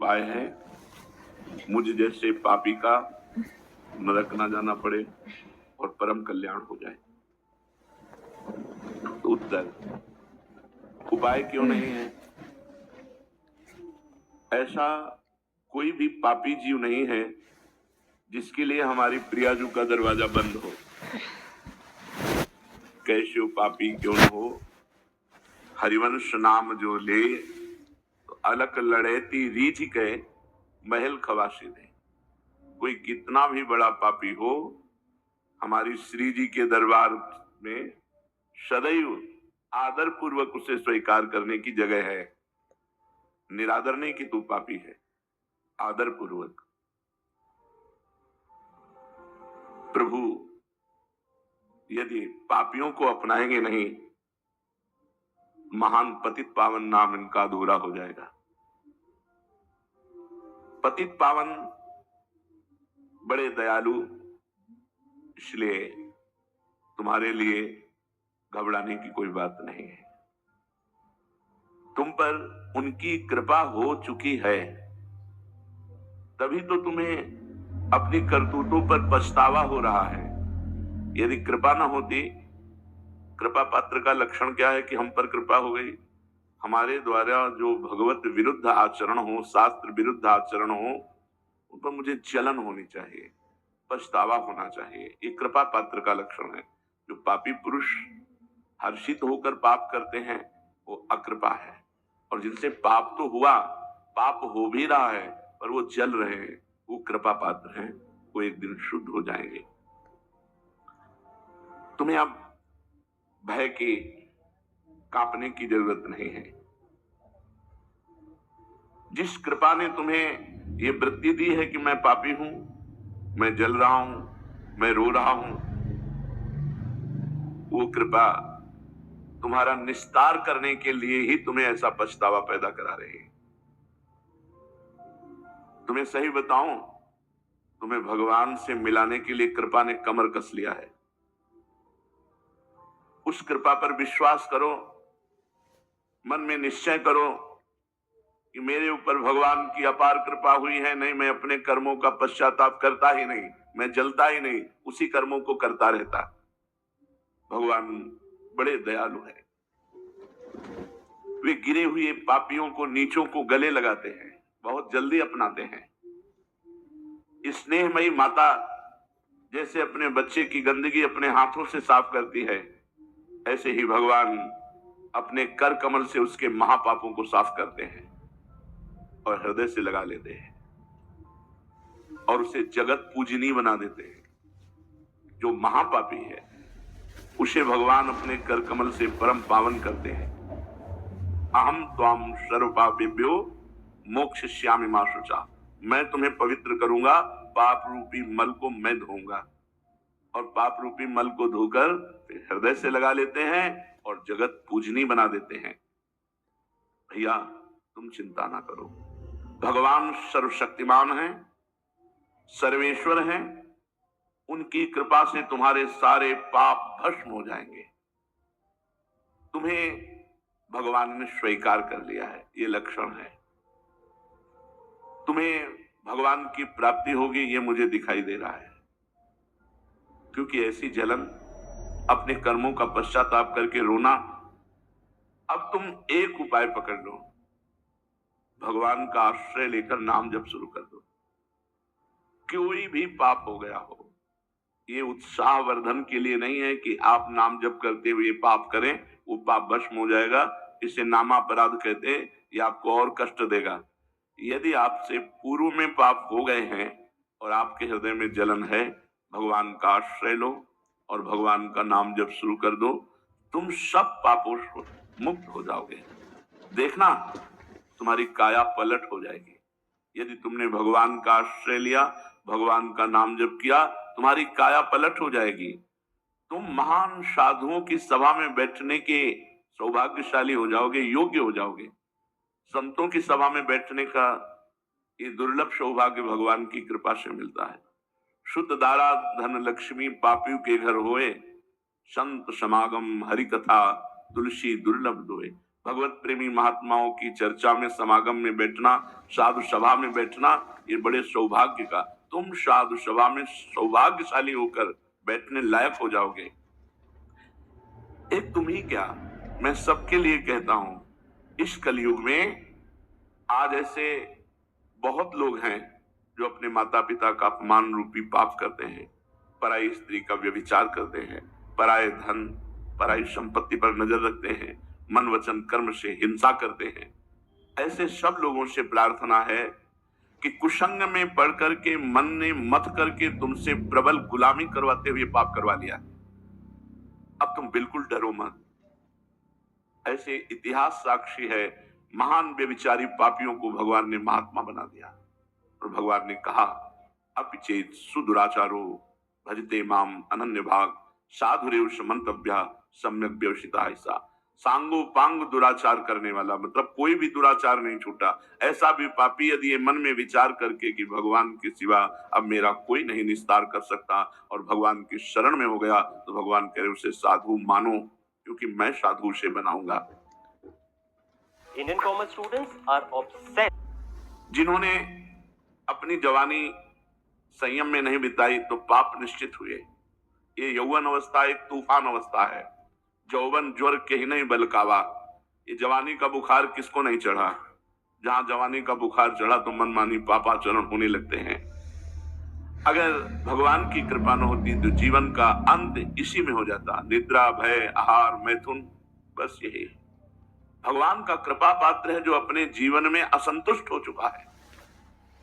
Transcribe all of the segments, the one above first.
उपाय है मुझ जैसे पापी का नरक ना जाना पड़े और परम कल्याण हो जाए? तो उत्तर, उपाय क्यों नहीं है? ऐसा कोई भी पापी जीव नहीं है जिसके लिए हमारी प्रियाजू का दरवाजा बंद हो। कैसे पापी क्यों न हो, हरिवंश नाम जो ले तो अलग लड़ेती रीझ के महल खवासी दे। कोई कितना भी बड़ा पापी हो, हमारी श्री जी के दरबार में सदैव आदर पूर्वक उसे स्वीकार करने की जगह है। निरादर नहीं कि तू पापी है, आदर पूर्वक। प्रभु यदि पापियों को अपनाएंगे नहीं, महान पतित पावन नाम इनका अधूरा हो जाएगा। पतित पावन बड़े दयालु, इसलिए तुम्हारे लिए घबराने की कोई बात नहीं है। तुम पर उनकी कृपा हो चुकी है, तभी तो तुम्हें अपनी करतूतों पर पछतावा हो रहा है। यदि कृपा ना होती, कृपा पात्र का लक्षण क्या है कि हम पर कृपा हो गई। हमारे द्वारा जो भगवत विरुद्ध आचरण हो, शास्त्र विरुद्ध आचरण हो, उन पर मुझे जलन होनी चाहिए, पछतावा होना चाहिए। ये कृपा पात्र का लक्षण है। जो पापी पुरुष हर्षित होकर पाप करते हैं वो अकृपा है, और जिनसे पाप तो हुआ, पाप हो भी रहा है पर वो जल रहे हैं, वो कृपा पात्र हैं। वो एक दिन शुद्ध हो जाएंगे। तुम्हें अब भय की कांपने की जरूरत नहीं है। जिस कृपा ने तुम्हें ये वृत्ति दी है कि मैं पापी हूं, मैं जल रहा हूं, मैं रो रहा हूं, वो कृपा तुम्हारा निस्तार करने के लिए ही तुम्हें ऐसा पछतावा पैदा करा रही है। तुम्हें सही बताऊं, तुम्हें भगवान से मिलाने के लिए कृपा ने कमर कस लिया है। उस कृपा पर विश्वास करो, मन में निश्चय करो कि मेरे ऊपर भगवान की अपार कृपा हुई है। नहीं, मैं अपने कर्मों का पश्चाताप करता ही नहीं, मैं जलता ही नहीं, उसी कर्मों को करता रहता। भगवान बड़े दयालु हैं। वे गिरे हुए पापियों को, नीचों को गले लगाते हैं, बहुत जल्दी अपनाते हैं। स्नेहमयी माता जैसे अपने बच्चे की गंदगी अपने हाथों से साफ करती है, ऐसे ही भगवान अपने कर कमल से उसके महापापों को साफ करते हैं और हृदय से लगा लेते हैं और उसे जगत पूजनीय बना देते हैं। जो महापापी है उसे भगवान अपने कर कमल से परम पावन करते हैं। अहम त्वाम सर्वपापेभ्यो मोक्षयिष्यामि मा शुचा। मैं तुम्हें पवित्र करूंगा, पाप रूपी मल को मैं धोऊंगा। और पाप रूपी मल को धोकर फिर हृदय से लगा लेते हैं और जगत पूजनीय बना देते हैं। भैया तुम चिंता ना करो, भगवान सर्वशक्तिमान हैं, सर्वेश्वर हैं। उनकी कृपा से तुम्हारे सारे पाप भस्म हो जाएंगे। तुम्हें भगवान ने स्वीकार कर लिया है, ये लक्षण है। तुम्हें भगवान की प्राप्ति होगी, ये मुझे दिखाई दे रहा है। क्योंकि ऐसी जलन, अपने कर्मों का पश्चाताप करके रोना। अब तुम एक उपाय पकड़ लो, भगवान का आश्रय लेकर नाम जप शुरू कर दो। कोई भी पाप हो गया हो, ये उत्साह वर्धन के लिए नहीं है कि आप नाम जप करते हुए पाप करें, वो पाप भस्म हो जाएगा। इसे नामापराध कहते हैं, ये आपको और कष्ट देगा। यदि आपसे पूर्व में पाप हो गए हैं और आपके हृदय में जलन है, भगवान का आश्रय लो और भगवान का नाम जप शुरू कर दो। तुम सब पापों से मुक्त हो जाओगे। देखना, तुम्हारी काया पलट हो जाएगी। यदि तुमने भगवान का आश्रय लिया, भगवान का नाम जप किया, तुम्हारी काया पलट हो जाएगी। तुम महान साधुओं की सभा में बैठने के सौभाग्यशाली हो जाओगे, योग्य हो जाओगे। संतों की सभा में बैठने का ये दुर्लभ सौभाग्य भगवान की कृपा से मिलता है। शुद्ध दारा धन लक्ष्मी पापियों के घर होए, संत समागम हरि कथा तुलसी दुर्लभ दोए। भगवत प्रेमी महात्माओं की चर्चा में, समागम में बैठना, साधु सभा में बैठना, ये बड़े सौभाग्य का, तुम साधु सभा में सौभाग्यशाली होकर बैठने लायक हो जाओगे। एक तुम ही क्या, मैं सबके लिए कहता हूं, इस कलयुग में आज ऐसे बहुत लोग हैं जो अपने माता पिता का अपमान रूपी पाप करते हैं, पराई स्त्री का व्यभिचार करते हैं, पराये धन पराई संपत्ति पर नजर रखते हैं, मन वचन कर्म से हिंसा करते हैं। ऐसे सब लोगों से प्रार्थना है कि कुसंग में पढ़ करके मन ने मत करके तुमसे प्रबल गुलामी करवाते हुए पाप करवा लिया, अब तुम बिल्कुल डरो मत। ऐसे इतिहास साक्षी है, महान व्यभिचारी पापियों को भगवान ने महात्मा बना दिया और भगवान ने कहा अपिचेत सुदुराचारो भजते माम अनन्य भाग साधुरेव समंतव्या सम्यक व्यवसिता। ऐसा सांगो पांग दुराचार करने वाला, मतलब कोई भी दुराचार नहीं छूटा, ऐसा भी पापी यदि ये मन में विचार करके कि भगवान के सिवा अब मेरा कोई नहीं निस्तार कर सकता और भगवान की शरण में हो गया, तो भगवान कह रहे उसे साधु मानो, क्योंकि मैं साधु से बनाऊंगा। Indian commerce students are obsessed. जिन्होंने अपनी जवानी संयम में नहीं बिताई तो पाप निश्चित हुए। ये यौवन अवस्था एक तूफान अवस्था है, जौवन ज्वर के ही नहीं बलकावा। ये जवानी का बुखार किसको नहीं चढ़ा, जहां जवानी का बुखार चढ़ा तो मनमानी पापाचरण होने लगते हैं। अगर भगवान की कृपा न होती तो जीवन का अंत इसी में हो जाता, निद्रा भय आहार मैथुन, बस यही। भगवान का कृपा पात्र है जो अपने जीवन में असंतुष्ट हो चुका है,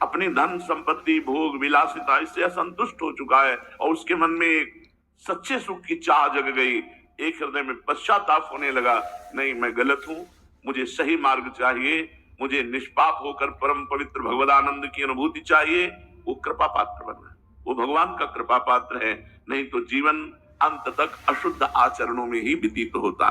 अपनी धन संपत्ति भोग विलासिता इससे असंतुष्ट हो चुका है और उसके मन में एक सच्चे सुख की चाह जग गई, एक हृदय में पश्चाताप होने लगा, नहीं मैं गलत हूं, मुझे सही मार्ग चाहिए, मुझे निष्पाप होकर परम पवित्र भगवदानंद की अनुभूति चाहिए। वो कृपा पात्र बना, वो भगवान का कृपा पात्र है, नहीं तो जीवन अंत तक अशुद्ध आचरणों में ही व्यतीत होता।